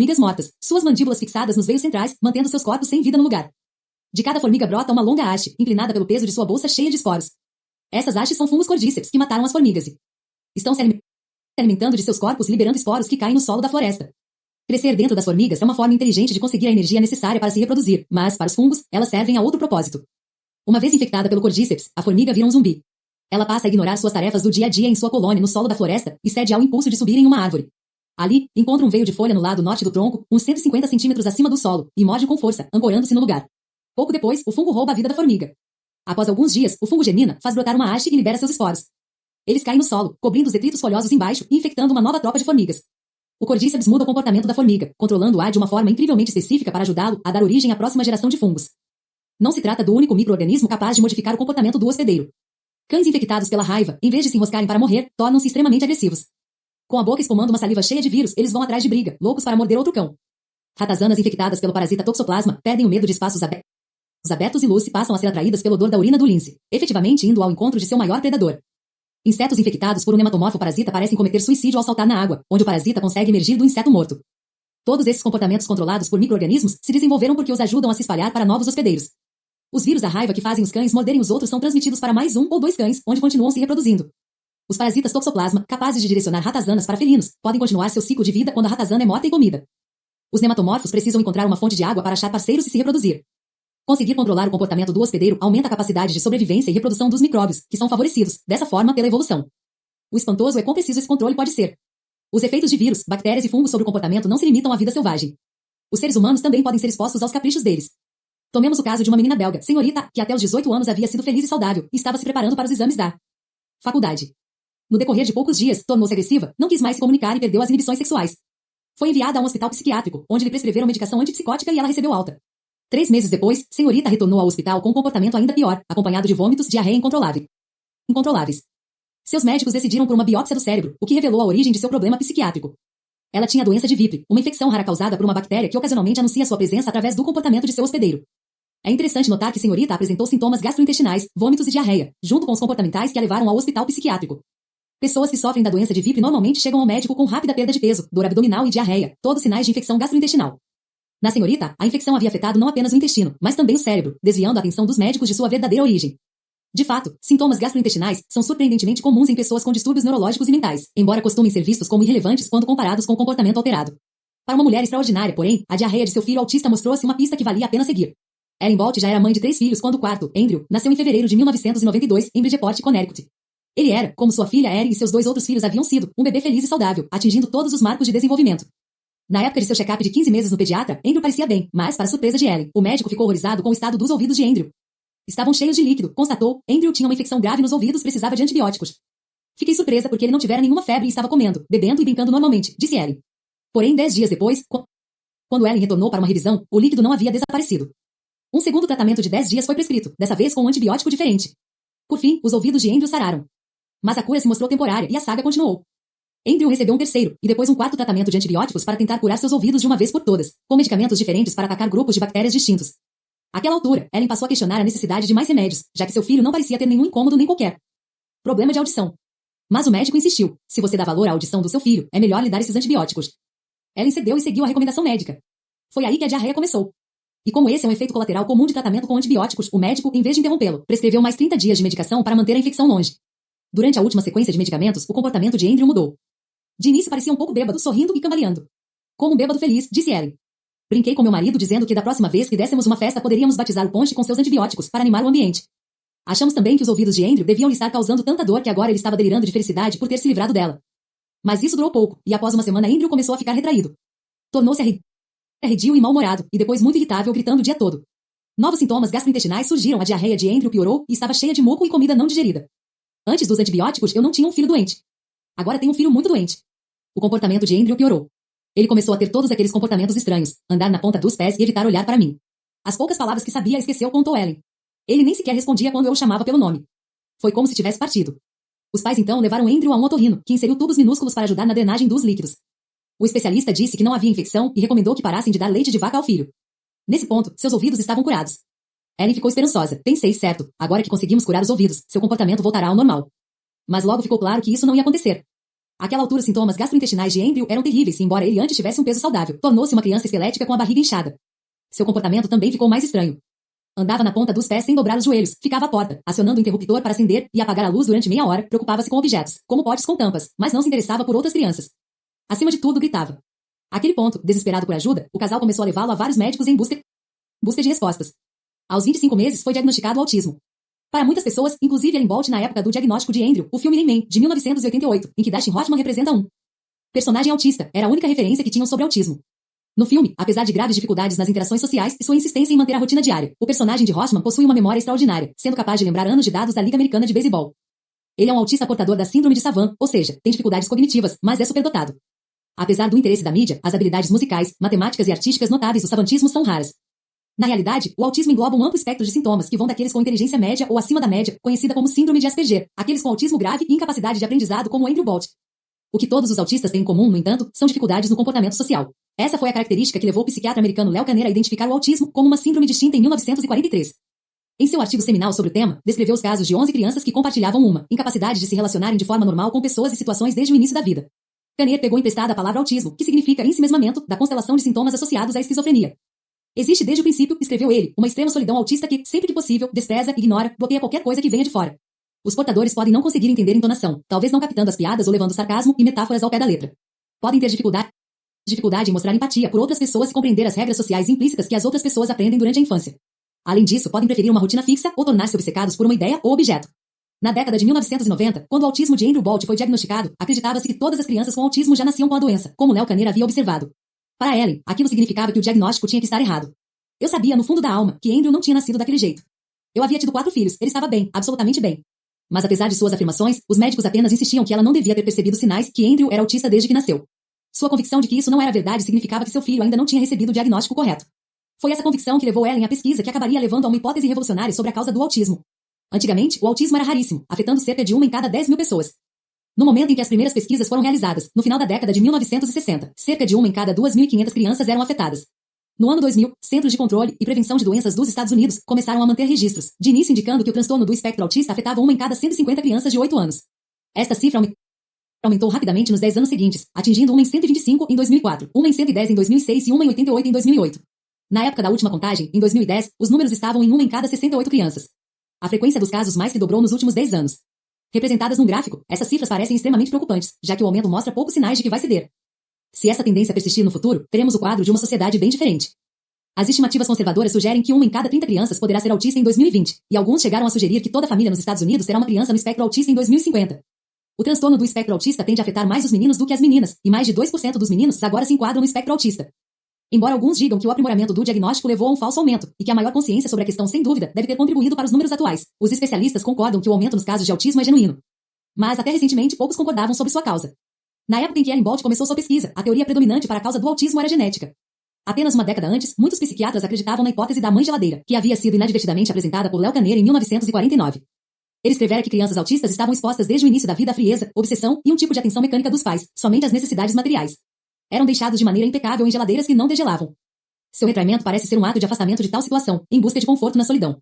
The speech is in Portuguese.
Formigas mortas, suas mandíbulas fixadas nos veios centrais, mantendo seus corpos sem vida no lugar. De cada formiga brota uma longa haste, inclinada pelo peso de sua bolsa cheia de esporos. Essas hastes são fungos cordíceps que mataram as formigas e estão se alimentando de seus corpos, liberando esporos que caem no solo da floresta. Crescer dentro das formigas é uma forma inteligente de conseguir a energia necessária para se reproduzir, mas, para os fungos, elas servem a outro propósito. Uma vez infectada pelo cordíceps, a formiga vira um zumbi. Ela passa a ignorar suas tarefas do dia a dia em sua colônia no solo da floresta e cede ao impulso de subir em uma árvore. Ali, encontra um veio de folha no lado norte do tronco, uns 150 centímetros acima do solo, e morde com força, ancorando-se no lugar. Pouco depois, o fungo rouba a vida da formiga. Após alguns dias, o fungo germina, faz brotar uma haste e libera seus esporos. Eles caem no solo, cobrindo os detritos folhosos embaixo e infectando uma nova tropa de formigas. O cordíceps muda o comportamento da formiga, controlando-a de uma forma incrivelmente específica para ajudá-lo a dar origem à próxima geração de fungos. Não se trata do único micro-organismo capaz de modificar o comportamento do hospedeiro. Cães infectados pela raiva, em vez de se enroscarem para morrer, tornam-se extremamente agressivos. Com a boca espumando uma saliva cheia de vírus, eles vão atrás de briga, loucos para morder outro cão. Ratazanas infectadas pelo parasita toxoplasma perdem o medo de espaços abertos e Lucy passam a ser atraídas pelo odor da urina do lince, efetivamente indo ao encontro de seu maior predador. Insetos infectados por um nematomorfo parasita parecem cometer suicídio ao saltar na água, onde o parasita consegue emergir do inseto morto. Todos esses comportamentos controlados por micro-organismos se desenvolveram porque os ajudam a se espalhar para novos hospedeiros. Os vírus da raiva que fazem os cães morderem os outros são transmitidos para mais um ou dois cães, onde continuam se reproduzindo. Os parasitas toxoplasma, capazes de direcionar ratazanas para felinos, podem continuar seu ciclo de vida quando a ratazana é morta e comida. Os nematomorfos precisam encontrar uma fonte de água para achar parceiros e se reproduzir. Conseguir controlar o comportamento do hospedeiro aumenta a capacidade de sobrevivência e reprodução dos micróbios, que são favorecidos, dessa forma, pela evolução. O espantoso é quão preciso esse controle pode ser. Os efeitos de vírus, bactérias e fungos sobre o comportamento não se limitam à vida selvagem. Os seres humanos também podem ser expostos aos caprichos deles. Tomemos o caso de uma menina belga, senhorita, que até os 18 anos havia sido feliz e saudável, e estava se preparando para os exames da faculdade. No decorrer de poucos dias, tornou-se agressiva, não quis mais se comunicar e perdeu as inibições sexuais. Foi enviada a um hospital psiquiátrico, onde lhe prescreveram medicação antipsicótica e ela recebeu alta. 3 meses depois, senhorita retornou ao hospital com um comportamento ainda pior, acompanhado de vômitos, diarreia incontroláveis. Seus médicos decidiram por uma biópsia do cérebro, o que revelou a origem de seu problema psiquiátrico. Ela tinha a doença de Vipre, uma infecção rara causada por uma bactéria que ocasionalmente anuncia sua presença através do comportamento de seu hospedeiro. É interessante notar que senhorita apresentou sintomas gastrointestinais, vômitos e diarreia, junto com os comportamentais que a levaram ao hospital psiquiátrico. Pessoas que sofrem da doença de Vipre normalmente chegam ao médico com rápida perda de peso, dor abdominal e diarreia, todos sinais de infecção gastrointestinal. Na senhorita, a infecção havia afetado não apenas o intestino, mas também o cérebro, desviando a atenção dos médicos de sua verdadeira origem. De fato, sintomas gastrointestinais são surpreendentemente comuns em pessoas com distúrbios neurológicos e mentais, embora costumem ser vistos como irrelevantes quando comparados com o comportamento alterado. Para uma mulher extraordinária, porém, a diarreia de seu filho autista mostrou-se uma pista que valia a pena seguir. Ellen Bolt já era mãe de 3 filhos quando o quarto, Andrew, nasceu em fevereiro de 1992 em Bridgeport, Connecticut. Ele era, como sua filha Erin e seus 2 outros filhos haviam sido, um bebê feliz e saudável, atingindo todos os marcos de desenvolvimento. Na época de seu check-up de 15 meses no pediatra, Andrew parecia bem, mas, para surpresa de Ellen, o médico ficou horrorizado com o estado dos ouvidos de Andrew. Estavam cheios de líquido, constatou. Andrew tinha uma infecção grave nos ouvidos e precisava de antibióticos. Fiquei surpresa porque ele não tivera nenhuma febre e estava comendo, bebendo e brincando normalmente, disse Ellen. Porém, 10 dias depois, quando Ellen retornou para uma revisão, o líquido não havia desaparecido. Um segundo tratamento de 10 dias foi prescrito, dessa vez com um antibiótico diferente. Por fim, os ouvidos de Andrew sararam. Mas a cura se mostrou temporária e a saga continuou. Andrew recebeu um terceiro, e depois um quarto tratamento de antibióticos para tentar curar seus ouvidos de uma vez por todas, com medicamentos diferentes para atacar grupos de bactérias distintos. Àquela altura, Ellen passou a questionar a necessidade de mais remédios, já que seu filho não parecia ter nenhum incômodo nem qualquer problema de audição. Mas o médico insistiu, se você dá valor à audição do seu filho, é melhor lhe dar esses antibióticos. Ellen cedeu e seguiu a recomendação médica. Foi aí que a diarreia começou. E como esse é um efeito colateral comum de tratamento com antibióticos, o médico, em vez de interrompê-lo, prescreveu mais 30 dias de medicação para manter a infecção longe. Durante a última sequência de medicamentos, o comportamento de Andrew mudou. De início parecia um pouco bêbado, sorrindo e cambaleando. Como um bêbado feliz, disse Ellen. Brinquei com meu marido dizendo que da próxima vez que dessemos uma festa poderíamos batizar o ponche com seus antibióticos para animar o ambiente. Achamos também que os ouvidos de Andrew deviam lhe estar causando tanta dor que agora ele estava delirando de felicidade por ter se livrado dela. Mas isso durou pouco, e após uma semana Andrew começou a ficar retraído. Tornou-se arredio e mal-humorado, e depois muito irritável, gritando o dia todo. Novos sintomas gastrointestinais surgiram, a diarreia de Andrew piorou e estava cheia de muco e comida não digerida. Antes dos antibióticos, eu não tinha um filho doente. Agora tenho um filho muito doente. O comportamento de Andrew piorou. Ele começou a ter todos aqueles comportamentos estranhos, andar na ponta dos pés e evitar olhar para mim. As poucas palavras que sabia esqueceu, contou Ellen. Ele nem sequer respondia quando eu o chamava pelo nome. Foi como se tivesse partido. Os pais então levaram Andrew a um otorrino, que inseriu tubos minúsculos para ajudar na drenagem dos líquidos. O especialista disse que não havia infecção e recomendou que parassem de dar leite de vaca ao filho. Nesse ponto, seus ouvidos estavam curados. Ellen ficou esperançosa. Pensei, certo, agora que conseguimos curar os ouvidos, seu comportamento voltará ao normal. Mas logo ficou claro que isso não ia acontecer. Àquela altura os sintomas gastrointestinais de Andrew eram terríveis e embora ele antes tivesse um peso saudável, tornou-se uma criança esquelética com a barriga inchada. Seu comportamento também ficou mais estranho. Andava na ponta dos pés sem dobrar os joelhos, ficava à porta, acionando o interruptor para acender e apagar a luz durante meia hora, preocupava-se com objetos, como potes com tampas, mas não se interessava por outras crianças. Acima de tudo, gritava. Àquele ponto, desesperado por ajuda, o casal começou a levá-lo a vários médicos em busca de respostas. Aos 25 meses foi diagnosticado o autismo. Para muitas pessoas, inclusive Ellen Bolt na época do diagnóstico de Andrew, o filme Rain Man, de 1988, em que Dustin Hoffman representa um personagem autista, era a única referência que tinham sobre autismo. No filme, apesar de graves dificuldades nas interações sociais e sua insistência em manter a rotina diária, o personagem de Hoffman possui uma memória extraordinária, sendo capaz de lembrar anos de dados da Liga Americana de Beisebol. Ele é um autista portador da síndrome de Savant, ou seja, tem dificuldades cognitivas, mas é superdotado. Apesar do interesse da mídia, as habilidades musicais, matemáticas e artísticas notáveis do savantismo são raras. Na realidade, o autismo engloba um amplo espectro de sintomas que vão daqueles com inteligência média ou acima da média, conhecida como síndrome de Asperger, aqueles com autismo grave e incapacidade de aprendizado como Andrew Bolt. O que todos os autistas têm em comum, no entanto, são dificuldades no comportamento social. Essa foi a característica que levou o psiquiatra americano Léo Kanner a identificar o autismo como uma síndrome distinta em 1943. Em seu artigo seminal sobre o tema, descreveu os casos de 11 crianças que compartilhavam uma incapacidade de se relacionarem de forma normal com pessoas e situações desde o início da vida. Kanner pegou emprestada a palavra autismo, que significa ensimesmamento, da constelação de sintomas associados à esquizofrenia. Existe desde o princípio, escreveu ele, uma extrema solidão autista que, sempre que possível, despreza, ignora, bloqueia qualquer coisa que venha de fora. Os portadores podem não conseguir entender entonação, talvez não captando as piadas ou levando sarcasmo e metáforas ao pé da letra. Podem ter dificuldade em mostrar empatia por outras pessoas e compreender as regras sociais implícitas que as outras pessoas aprendem durante a infância. Além disso, podem preferir uma rotina fixa ou tornar-se obcecados por uma ideia ou objeto. Na década de 1990, quando o autismo de Andrew Bolt foi diagnosticado, acreditava-se que todas as crianças com autismo já nasciam com a doença, como Léo Kanner havia observado. Para Ellen, aquilo significava que o diagnóstico tinha que estar errado. Eu sabia, no fundo da alma, que Andrew não tinha nascido daquele jeito. Eu havia tido 4 filhos, ele estava bem, absolutamente bem. Mas apesar de suas afirmações, os médicos apenas insistiam que ela não devia ter percebido sinais que Andrew era autista desde que nasceu. Sua convicção de que isso não era verdade significava que seu filho ainda não tinha recebido o diagnóstico correto. Foi essa convicção que levou Ellen à pesquisa que acabaria levando a uma hipótese revolucionária sobre a causa do autismo. Antigamente, o autismo era raríssimo, afetando cerca de 1 em cada 10 mil pessoas. No momento em que as primeiras pesquisas foram realizadas, no final da década de 1960, cerca de 1 em cada 2.500 crianças eram afetadas. No ano 2000, Centros de Controle e Prevenção de Doenças dos Estados Unidos começaram a manter registros, de início indicando que o transtorno do espectro autista afetava 1 em cada 150 crianças de 8 anos. Esta cifra aumentou rapidamente nos 10 anos seguintes, atingindo 1 em 125 em 2004, 1 em 110 em 2006 e 1 em 88 em 2008. Na época da última contagem, em 2010, os números estavam em 1 em cada 68 crianças. A frequência dos casos mais que dobrou nos últimos 10 anos. Representadas num gráfico, essas cifras parecem extremamente preocupantes, já que o aumento mostra poucos sinais de que vai ceder. Se essa tendência persistir no futuro, teremos o quadro de uma sociedade bem diferente. As estimativas conservadoras sugerem que 1 em cada 30 crianças poderá ser autista em 2020, e alguns chegaram a sugerir que toda família nos Estados Unidos terá uma criança no espectro autista em 2050. O transtorno do espectro autista tende a afetar mais os meninos do que as meninas, e mais de 2% dos meninos agora se enquadram no espectro autista. Embora alguns digam que o aprimoramento do diagnóstico levou a um falso aumento, e que a maior consciência sobre a questão sem dúvida deve ter contribuído para os números atuais, os especialistas concordam que o aumento nos casos de autismo é genuíno. Mas até recentemente poucos concordavam sobre sua causa. Na época em que Ellen Bolt começou sua pesquisa, a teoria predominante para a causa do autismo era genética. Apenas uma década antes, muitos psiquiatras acreditavam na hipótese da mãe geladeira, que havia sido inadvertidamente apresentada por Léo Kanner em 1949. Ele escrevera que crianças autistas estavam expostas desde o início da vida à frieza, obsessão e um tipo de atenção mecânica dos pais, somente às necessidades materiais. Eram deixados de maneira impecável em geladeiras que não degelavam. Seu retraimento parece ser um ato de afastamento de tal situação, em busca de conforto na solidão.